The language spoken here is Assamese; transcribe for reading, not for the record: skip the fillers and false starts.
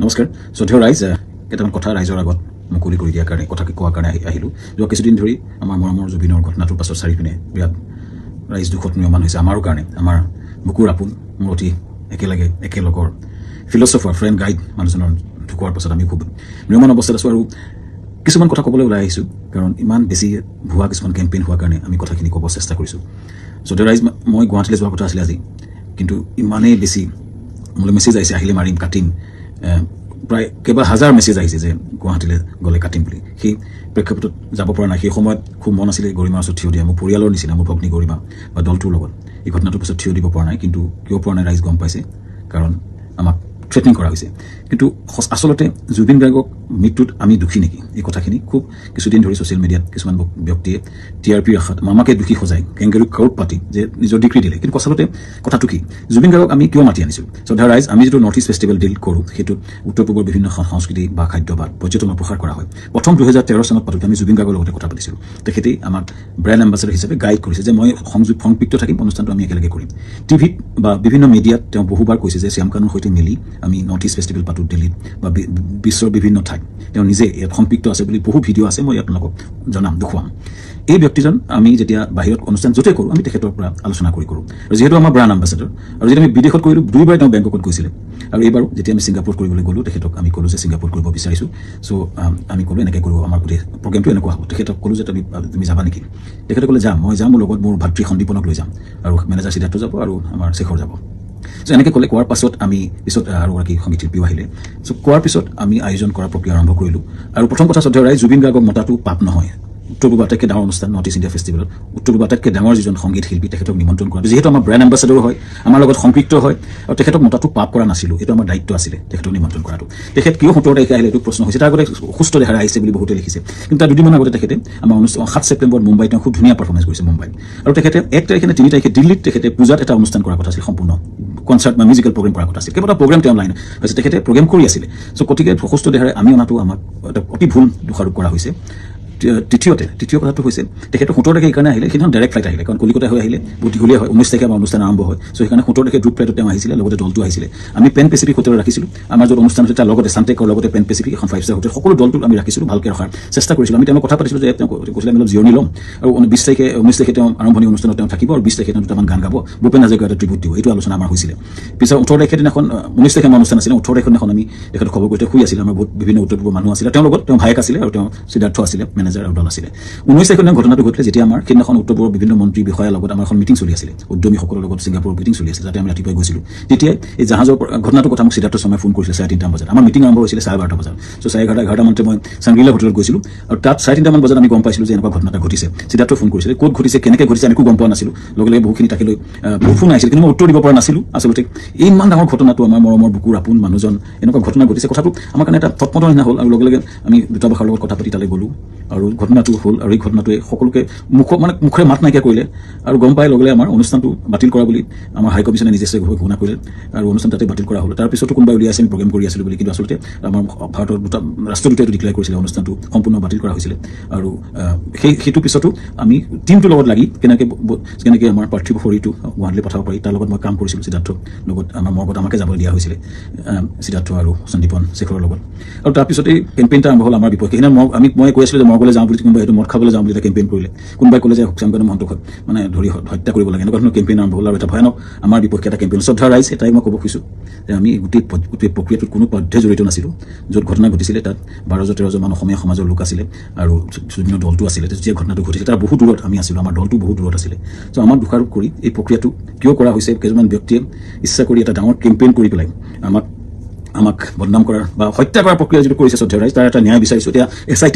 নমস্কাৰ শ্ৰদ্ধেয় ৰাইজ কেইটামান কথা ৰাইজৰ আগত মুকলি কৰি দিয়াৰ কাৰণে কথা কোৱাৰ কাৰণে আহিলোঁ যোৱা কিছুদিন ধৰি আমাৰ মৰমৰ জুবিনৰ ঘটনাটোৰ পাছত চাৰিপিনে বিৰাট ৰাইজ দুখত নিয়মান হৈছে আমাৰো কাৰণে আমাৰ বুকুৰ আপোন মোৰ অতি একেলগৰ ফিলচফাৰ ফ্ৰেণ্ড গাইড মানুহজনৰ ঢুকোৱাৰ পাছত আমি খুব নিয়মান অৱস্থাত আছোঁ আৰু কিছুমান কথা ক'বলৈ ওলাই আহিছোঁ কাৰণ ইমান বেছি ভুৱা কিছুমান কেম্পেইন হোৱাৰ কাৰণে আমি কথাখিনি ক'ব চেষ্টা কৰিছোঁ শ্ৰদ্ধেয় ৰাইজ মই গুৱাহাটীলৈ যোৱাৰ কথা আছিলে আজি কিন্তু ইমানেই বেছি মোলৈ মেছেজ আহিছে আহিলে মাৰিম কাটিম প্ৰায় কেইবা হাজাৰ মেছেজ আহিছে যে গুৱাহাটীলৈ গ'লে কাটিম বুলি সেই প্ৰেক্ষাপটত যাব পৰা নাই সেই সময়ত খুব মন আছিলে গৰিমাৰ ওচৰত থিয় দিয়া মোৰ পৰিয়ালৰ নিচিনা মোৰ ভগ্নী গৰিমা বা দলটোৰ লগত এই ঘটনাটোৰ পিছত থিয় দিব পৰা নাই কিন্তু কিয় পৰা নাই ৰাইজ গম পাইছে কাৰণ আমাক থ্ৰেটনিং কৰা হৈছে কিন্তু আচলতে জুবিন গাৰ্গক মৃত্যুত আমি দুখী নেকি এই কথাখিনি খুব কিছুদিন ধৰি ছ'চিয়েল মিডিয়াত কিছুমান ব্যক্তিয়ে টিআৰপিৰ আশাত মামাকে দুখী সজাই কেংগেৰু কাউট পাতি যে নিজৰ ডিগ্ৰী দিলে কিন্তু আচলতে কথাটো কি জুবিন গাৰ্গক আমি কিয় মাতি আনিছোঁ শ্ৰদ্ধা ৰাইজ আমি যিটো নৰ্থ ইষ্ট ফেষ্টিভেল ডিল কৰোঁ সেইটো উত্তৰ পূবৰ বিভিন্ন সংস্কৃতি বা খাদ্য বা পৰ্যটনৰ প্ৰসাৰ কৰা হয় প্ৰথম 2013 চনত পাতোঁতে আমি জুবিন গাৰ্গৰ লগতে কথা পাতিছিলোঁ তেখেতেই আমাক ব্ৰেণ্ড এম্বাছাডৰ হিচাপে গাইড কৰিছে যে মই সংযুক্ত থাকিম অনুষ্ঠানটো আমি একেলগে কৰিম টিভিত বা বিভিন্ন মিডিয়াত তেওঁ বহুবাৰ কৈছে যে শ্যামকানুৰ সৈতে মিলি আমি নৰ্থ ইষ্ট ফেষ্টিভেল পাতোঁ দিল্লীত বা বিশ্বৰ বিভিন্ন ঠাইত তেওঁ নিজে ইয়াত সম্পৃক্ত আছে বুলি বহু ভিডিঅ' আছে মই আপোনালোকক জনাম দেখুৱাম এই ব্যক্তিজন আমি যেতিয়া বাহিৰত অনুষ্ঠান য'তে কৰোঁ আমি তেখেতৰ পৰা আলোচনা কৰোঁ আৰু যিহেতু আমাৰ ব্ৰাণ্ড এম্বাছাডৰ আৰু যেতিয়া আমি বিদেশত কৰিলোঁ দুইবাৰ তেওঁ বেংককত গৈছিলে আৰু এইবাৰো যেতিয়া আমি ছিংগাপুৰ কৰিবলৈ গ'লোঁ তেখেতক আমি ক'লোঁ যে ছিংগাপুৰ কৰিব বিচাৰিছোঁ চ' আমি ক'লোঁ এনেকৈ কৰোঁ আমাৰ গোটেই প্ৰগ্ৰেমটো এনেকুৱা হ'ব তেখেতক ক'লোঁ যে তুমি যাবা নেকি তেখেতে ক'লে যাম মই যাম মোৰ লগত মোৰ ভাতৃ সন্দীপনক লৈ যাম আৰু মেনেজাৰ সিদ্ধাৰ্থ যাব আৰু আমাৰ শেখৰ যাব চ' এনেকৈ ক'লে কোৱাৰ পাছত আমি পিছত আৰু এগৰাকী সংগীত শিল্পীও আহিলে চ' কোৱাৰ পিছত আমি আয়োজন কৰাৰ প্ৰক্ৰিয়া আৰম্ভ কৰিলোঁ আৰু প্ৰথম কথা শ্ৰদ্ধেয় ৰাইজ জুবিন গাৰ্গক মতাটো পাপ নহয় উত্তৰ পূব আটাইতকৈ ডাঙৰ অনুষ্ঠান নৰ্থ ইষ্ট ইণ্ডিয়া ফেষ্টিভেলত উত্তৰ পূব আটাইতকৈ ডাঙৰ যিজন সংগীত শিল্পী তেখেতক নিমন্ত্ৰণ কৰাটো যিহেতু আমাৰ ব্ৰেণ্ড এম্বাছাডৰো হয় আমাৰ লগত সম্পৃক্ত হয় আৰু তেখেতক মতাটো পাপ কৰা নাছিলোঁ এইটো আমাৰ দায়িত্ব আছিলে তেখেতক নিমন্ত্ৰণ কৰাটো তেখেত কিয় 17 তাৰিখে আহিলে এইটো প্ৰশ্ন হৈছে তাৰ আগতে সুস্থ দেহাৰে আহিছে বুলি বহুতে লিখিছে কিন্তু তাৰ দুদিনমান আগতে তেখেতে আমাৰ 7 ছেপ্টেম্বৰত মুম্বাইত তেওঁ খুব ধুনীয়া পাৰফৰ্মেঞ্চ কৰিছে মুম্বাইত আৰু তেখেতে 1 তাৰিখে নে 3 তাৰিখে দিল্লীত তেখেতে পূজাত এটা অনুষ্ঠান কৰাৰ কথা আছিল সম্পূৰ্ণ কনচাৰ্ট বা মিউজিকেল প্ৰগ্ৰেম কৰাৰ কথা আছিল কেইবাটা প্ৰগ্ৰেম তেওঁ লাইন হৈছে তেখেতে প্ৰগ্ৰেম কৰি আছিলে চ' গতিকে সুস্থ দেহাৰে আমি অনাটো আমাক এটা অতি ভুল দোষাৰোপ কৰা হৈছে তৃতীয় কথাটো হৈছে তেখেতে 17 তাৰিখে এইকাৰণে আহিলে সেইদিনাখন ডাইৰেক্ট ফ্লাইট আহিলে কাৰণ কলিকতা হৈ আহিলে বহুত দীঘলীয়া হয় 19 তাৰিখে আমাৰ অনুষ্ঠান আৰম্ভ হয় চ' সেইকাৰণে 17 তাৰিখে গ্ৰুপ ফ্লাইটত তেওঁ আহিছিলে লগতে দলটো আহিছিলে আমি পেন পেচিফিক হোটেলত ৰাখিছিলোঁ আমাৰ য'ত অনুষ্ঠান হৈছে তাৰ লগতে চান্টেকৰ লগতে পেন পেচিফিক এখন 5 ষ্টাৰ হোটেল সকলো দলটো আমি ৰাখিছিলোঁ ভালকৈ ৰখাৰ চেষ্টা কৰিছিলোঁ আমি তেওঁলোকক কথা পাতিছিলোঁ যে তেওঁ কৈছিলে আমি অলপ জিৰণি ল'ম আৰু 19 তাৰিখে তেওঁ আৰম্ভণি অনুষ্ঠানত তেওঁ থাকিব আৰু 20 তাৰিখে তেওঁ দুটামান গান গাব ভূপেন হাজৰিকাৰ এটা ট্ৰিবিউট দিব এইটো আলোচনা আমাৰ হৈছিলে পিছত 18 তাৰিখে দিনাখন 19 তাৰিখে আমাৰ অনুষ্ঠান আছিলে 18 তাৰিখে দিনাখন আমি তেখেতক খবৰ কৰিতে শুই আছিলে আমাৰ বহুত বিভিন্ন উত্তৰ পূবৰ মানুহ আছিলে তেওঁ লগত তেওঁ ভায়েক আছিলে আৰু তেওঁ সিদ্ধাৰ্থ আছিলে মেনেজাৰ আৰু দল আছিলে 19 তাৰিখে ঘটনাটো ঘটিলে যেতিয়া আমাৰ সেইদিনাখন উত্তৰ পূবৰ বিভিন্ন মন্ত্ৰী বিষয়াৰ লগত আমাৰ এখন মিটিং চলি আছিলে উদ্যমীসকলৰ লগত ছিংগাপুৰৰ মিটিং চলি আছিলে যাতে আমি ৰাতিপুৱাই গৈছিলোঁ তেতিয়া এই জাহাজৰ ঘটনাটোৰ কথা মোক সিদ্ধাৰ্থ শৰ্মাই ফোন কৰিছিলে 3:30 বজাত আমাৰ মিটিং আৰম্ভ হৈছিলে 12:30 বজাত চ' 11:30 মানতে মই চাংগ্ৰিলা হোটেলত গৈছিলোঁ আৰু তাত 3:30 মান বজাত আমি গম পাইছিলোঁ যে এনেকুৱা ঘটনা এটা ঘটিছে সিদ্ধাৰ্থ ফোন কৰিছিলে ক'ত ঘটিছে কেনেকৈ ঘটিছে আমি একো গম পোৱা নাছিলোঁ লগে লগে বহুখিনি তাকে লৈ বহু ফোন আহিছিল কিন্তু মই উত্তৰ দিব পৰা নাছিলোঁ আচলতে ইমান ডাঙৰ ঘটনাটো আমাৰ মৰমৰ বুকুৰ আপোন মানুহজন এনেকুৱা ঘটনা ঘটিছে কথাটো আমাৰ কাৰণে এটা তৎপৰ নিচিনা হ'ল আৰু লগে লগে আমি দূতাবাসৰ লগত কথা পাতি তালৈ গ'লোঁ আৰু ঘটনাটো হ'ল আৰু এই ঘটনাটোৱে সকলোকে মুখৰে মাত নাইকিয়া কৰিলে আৰু গম পাই লগে আমাৰ অনুষ্ঠানটো বাতিল কৰা বুলি আমাৰ হাই কমিশ্যনে নিজে ঘোষণা কৰিলে আৰু অনুষ্ঠান তাতে বাতিল কৰা হ'ল তাৰপিছতো কোনোবাই উলিয়াইছে আমি প্ৰগ্ৰেম কৰি আছিলোঁ বুলি কিন্তু আচলতে আমাৰ ভাৰতৰ ৰাষ্ট্ৰদূতাইটো ডিক্লেয়াৰ কৰিছিলে অনুষ্ঠানটো সম্পূৰ্ণ বাতিল কৰা হৈছিলে আৰু সেইটো পিছতো আমি টিমটোৰ লগত লাগি কেনেকৈ আমাৰ পাৰ্থিৱ শৰীৰটো গুৱাহাটীলৈ পঠাব পাৰি তাৰ লগত মই কাম কৰিছিলোঁ সিদ্ধাৰ্থৰ লগত আমাৰ মৰ্গত আমাকে যাবলৈ দিয়া হৈছিলে সিদ্ধাৰ্থ আৰু সন্দীপন শেখৰৰ লগত আৰু তাৰপিছতেই কেম্পেইনটা আৰম্ভ হ'ল আমাৰ বিপক্ষে সেইদিনা মই কৈ আছিলোঁ যে মৰ্গলৈ যাওঁ বুলি কোনোবাই এইটো মদ খাবলৈ যাওঁ বুলি এটা কেম্পেইন কৰিলে কোনোবাই ক'লে যে শ্যামকানু মহন্তক মানে ধৰি হত্যা কৰিব লাগে এনেকুৱা ধৰণৰ কেম্পেইন আৰম্ভ হ'ল আৰু এটা ভয়ানক আমাৰ বিপক্ষে এটা কেম্পেইন শ্ৰদ্ধা ৰাইজ এটাই মই ক'ব খুজিছোঁ যে আমি গোটেই প্ৰক্ৰিয়াটোত কোনো পধ্যে জড়িত নাছিলোঁ য'ত ঘটনা ঘটিছিলে তাত 12-13জন মান অসমীয়া সমাজৰ লোক আছিলে আৰু জুবিনৰ দলটো আছিলে যেতিয়া ঘটনাটো ঘটিছিলে তাৰ বহু দূৰত আমি আছিলোঁ আমাৰ দলটো বহুত দূৰত আছিলে চ' আমাৰ দোষাৰোপ কৰি এই প্ৰক্ৰিয়াটো কিয় কৰা হৈছে কেইজনমান ব্যক্তিয়ে ইচ্ছা কৰি এটা ডাঙৰ কেম্পেইন কৰি পেলাই আমাক বদনাম কৰাৰ বা হত্যা কৰাৰ প্ৰক্ৰিয়া যিটো কৰিছে শ্ৰদ্ধা ৰাইজ তাৰ এটা ন্যায় বিচাৰিছোঁ এতিয়া SIT